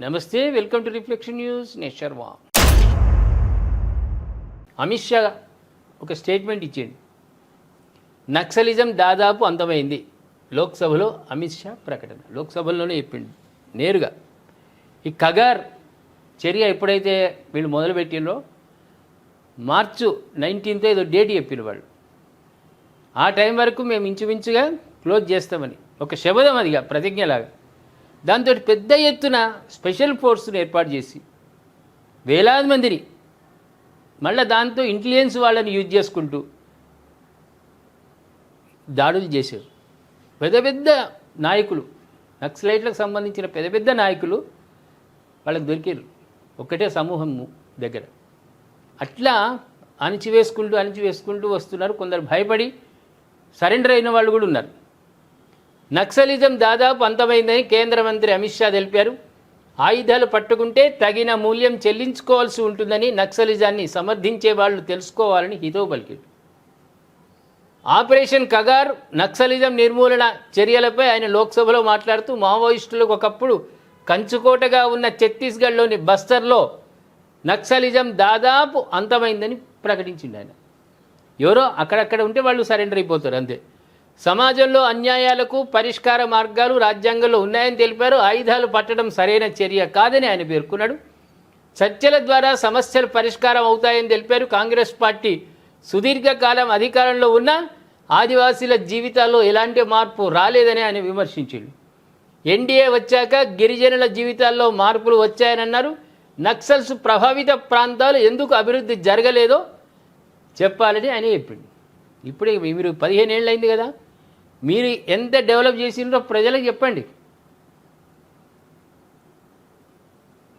నమస్తే, welcome to reflection news. నేను శర్మ. అమిత్ షా ఒక స్టేట్మెంట్ ఇచ్చింది. నక్సలిజం దాదాపు అంతమైంది. లోక్సభలో అమిత్ షా ప్రకటన. లోక్సభలోనే చెప్పింది నేరుగా. ఈ కగార్ చర్య ఎప్పుడైతే వీళ్ళు మొదలుపెట్టినో మార్చు 19th ఏదో డేట్ చెప్పిన వాళ్ళు, ఆ టైం వరకు మేము ఇంచుమించుగా క్లోజ్ చేస్తామని ఒక శబదం, అదిగా ప్రతిజ్ఞలాగా. దాంతో పెద్ద ఎత్తున స్పెషల్ ఫోర్స్ను ఏర్పాటు చేసి వేలాది మందిని, మళ్ళీ దాంతో ఇంటెలిజెన్స్ వాళ్ళని యూజ్ చేసుకుంటూ దాడులు చేశారు. పెద్ద పెద్ద నాయకులు, నక్సలైట్లకు సంబంధించిన పెద్ద పెద్ద నాయకులు వాళ్ళకి దొరికారు ఒక్కటే సమూహము దగ్గర. అట్లా అణిచివేసుకుంటూ వస్తున్నారు. కొందరు భయపడి సరెండర్ అయిన వాళ్ళు కూడా ఉన్నారు. నక్సలిజం దాదాపు అంతమైందని కేంద్ర మంత్రి అమిత్ షా తెలిపారు. ఆయుధాలు పట్టుకుంటే తగిన మూల్యం చెల్లించుకోవాల్సి ఉంటుందని నక్సలిజాన్ని సమర్థించే వాళ్ళు తెలుసుకోవాలని హితవు పలికారు. ఆపరేషన్ కగార్ నక్సలిజం నిర్మూలన చర్యలపై ఆయన లోక్సభలో మాట్లాడుతూ, మావోయిస్టులకు ఒకప్పుడు కంచుకోటగా ఉన్న ఛత్తీస్గఢ్లోని బస్తర్లో నక్సలిజం దాదాపు అంతమైందని ప్రకటించింది ఆయన. ఎవరో అక్కడక్కడ ఉంటే వాళ్ళు సరెండర్ అయిపోతారు అంతే. సమాజంలో అన్యాయాలకు పరిష్కార మార్గాలు రాజ్యాంగంలో ఉన్నాయని తెలిపారు. ఆయుధాలు పట్టడం సరైన చర్య కాదని ఆయన పేర్కొన్నాడు. చర్చల ద్వారా సమస్యలు పరిష్కారం అవుతాయని తెలిపారు. కాంగ్రెస్ పార్టీ సుదీర్ఘకాలం అధికారంలో ఉన్న ఆదివాసీల జీవితాల్లో ఎలాంటి మార్పు రాలేదని ఆయన విమర్శించారు. ఎన్డీఏ వచ్చాక గిరిజనుల జీవితాల్లో మార్పులు వచ్చాయని నక్సల్స్ ప్రభావిత ప్రాంతాలు ఎందుకు అభివృద్ధి జరగలేదో చెప్పాలని ఆయన చెప్పిండు. ఇప్పుడే మీరు 15 ఏళ్ళు అయింది కదా, మీరు ఎంత డెవలప్ చేసినారో ప్రజలకు చెప్పండి.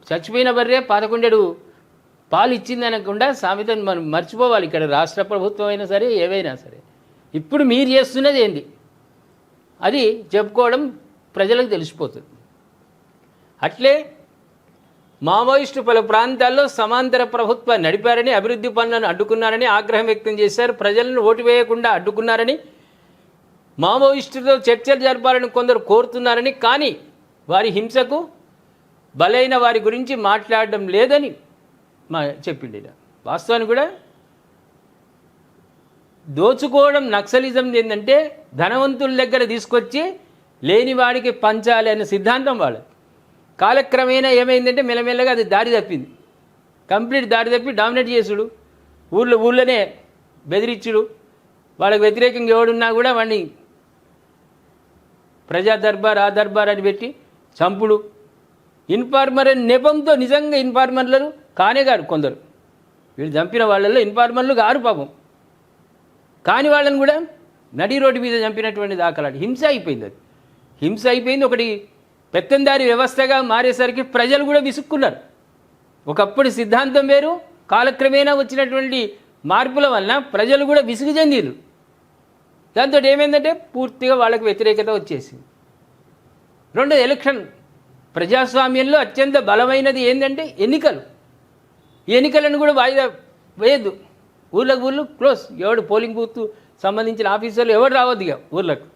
చచ్చిపోయిన బర్రె 11 పాలు ఇచ్చింది అనకుండా సామెతను మనం మర్చిపోవాలి. ఇక్కడ రాష్ట్ర ప్రభుత్వం అయినా సరే, ఏవైనా సరే, ఇప్పుడు మీరు చేస్తున్నది ఏంది అది చెప్పుకోవడం ప్రజలకు తెలిసిపోతుంది. అట్లే మావోయిస్టు పలు ప్రాంతాల్లో సమాంతర ప్రభుత్వం నడిపారని, అభివృద్ధి పనులను అడ్డుకున్నారని ఆగ్రహం వ్యక్తం చేశారు. ప్రజలను ఓటు వేయకుండా అడ్డుకున్నారని, మావోయిస్టులతో చర్చలు జరపాలని కొందరు కోరుతున్నారని, కానీ వారి హింసకు బలైన వారి గురించి మాట్లాడడం లేదని చెప్పిండి. వాస్తవాన్ని కూడా దోచుకోవడం నక్సలిజం ఏంటంటే ధనవంతుల దగ్గర తీసుకొచ్చి లేనివాడికి పంచాలి అనే సిద్ధాంతం వాళ్ళ. కాలక్రమేణా ఏమైందంటే మెల్లమెల్లగా అది దారి తప్పింది. కంప్లీట్ దారి తప్పి డామినేట్ చేసుడు, ఊళ్ళోనే బెదిరించుడు, వాళ్ళకి వ్యతిరేకంగా ఎవడున్నా కూడా వాడిని ప్రజా దర్బార్ ఆ దర్బార్ అని పెట్టి చంపుడు. ఇన్ఫార్మర్ అనే నెపంతో నిజంగా ఇన్ఫార్మర్లను కానే గారు కొందరు, వీళ్ళు చంపిన వాళ్ళల్లో ఇన్ఫార్మర్లు గారు పాపం, కాని వాళ్ళని కూడా నడి రోడ్డు మీద చంపినటువంటి దాఖలాడు. హింస అయిపోయింది. అది హింస అయిపోయింది. ఒకటి పెత్తందారి వ్యవస్థగా మారేసరికి ప్రజలు కూడా విసుక్కున్నారు. ఒకప్పుడు సిద్ధాంతం వేరు, కాలక్రమేణా వచ్చినటువంటి మార్పుల వలన ప్రజలు కూడా విసుగు చెందిరు. దాంతో ఏమైందంటే పూర్తిగా వాళ్ళకి వ్యతిరేకత వచ్చేసింది. రెండోది ఎలక్షన్. ప్రజాస్వామ్యంలో అత్యంత బలమైనది ఏంటంటే ఎన్నికలు. ఈ ఎన్నికలను కూడా వాయిదా వేయద్దు. ఊళ్ళకు క్లోజ్. ఎవడు పోలింగ్ బూత్ సంబంధించిన ఆఫీసర్లు ఎవరు రావద్దు ఇక ఊళ్ళకు.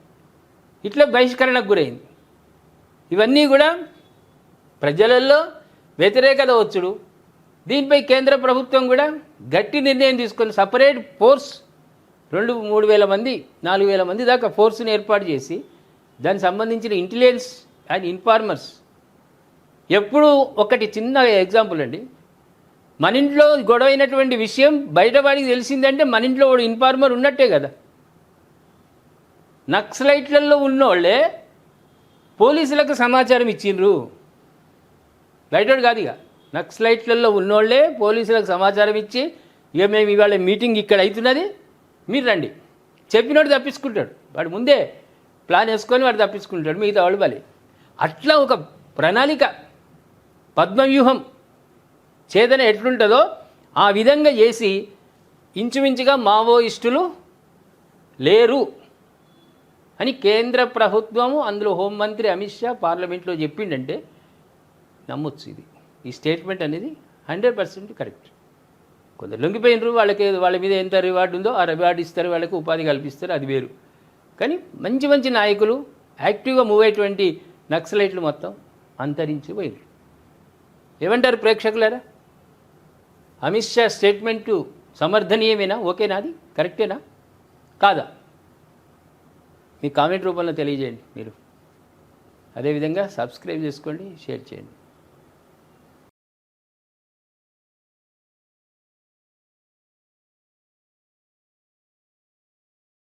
ఇట్లా బహిష్కరణకు గురైంది. ఇవన్నీ కూడా ప్రజలలో వ్యతిరేకత వచ్చుడు. దీనిపై కేంద్ర ప్రభుత్వం కూడా గట్టి నిర్ణయం తీసుకొని సపరేట్ ఫోర్స్ 2-3 వేల మంది 4 వేల మంది దాకా ఫోర్స్ని ఏర్పాటు చేసి దానికి సంబంధించిన ఇంటెలిజెన్స్ అండ్ ఇన్ఫార్మర్స్. ఎప్పుడు ఒకటి చిన్న ఎగ్జాంపుల్ అండి, మన ఇంట్లో గొడవైనటువంటి విషయం బయటవాడికి తెలిసిందంటే మన ఇంట్లో వాడు ఇన్ఫార్మర్ ఉన్నట్టే కదా. నక్సలైట్లలో ఉన్నోళ్ళే పోలీసులకు సమాచారం ఇచ్చిండ్రు, బయటోడు కాదు. ఇక నక్సలైట్లలో ఉన్నోళ్ళే పోలీసులకు సమాచారం ఇచ్చి, ఇక మేము ఇవాళ మీటింగ్ ఇక్కడ అవుతున్నది, మీరు రండి చెప్పినోడు తప్పించుకుంటాడు. వాడు ముందే ప్లాన్ వేసుకొని వాడు తప్పించుకుంటాడు, మిగతా వాళ్ళు బలి. అట్లా ఒక ప్రణాళిక, పద్మవ్యూహం ఛేదన ఎట్లుంటుందో ఆ విధంగా చేసి ఇంచుమించుగా మావోయిస్టులు లేరు అని కేంద్ర ప్రభుత్వము, అందులో హోంమంత్రి అమిత్ షా పార్లమెంట్లో చెప్పిండంటే నమ్మొచ్చు. ఇది ఈ స్టేట్మెంట్ అనేది 100% కరెక్ట్. కొందరు లొంగిపోయినరు, వాళ్ళ మీద ఎంత రివార్డు ఉందో ఆ రివార్డు ఇస్తారు, వాళ్ళకి ఉపాధి కల్పిస్తారు, అది వేరు. కానీ మంచి మంచి నాయకులు, యాక్టివ్గా మూవ్ అయ్యేటువంటి నక్సలైట్లు మొత్తం అంతరించిపోయారు. ఏమంటారు ప్రేక్షకులారా? అమిత్ షా స్టేట్మెంటు సమర్థనీయమేనా? ఓకేనా? అది కరెక్టేనా కాదా? మీ కామెంట్ రూపంలో తెలియజేయండి మీరు. అదేవిధంగా సబ్స్క్రైబ్ చేసుకోండి, షేర్ చేయండి.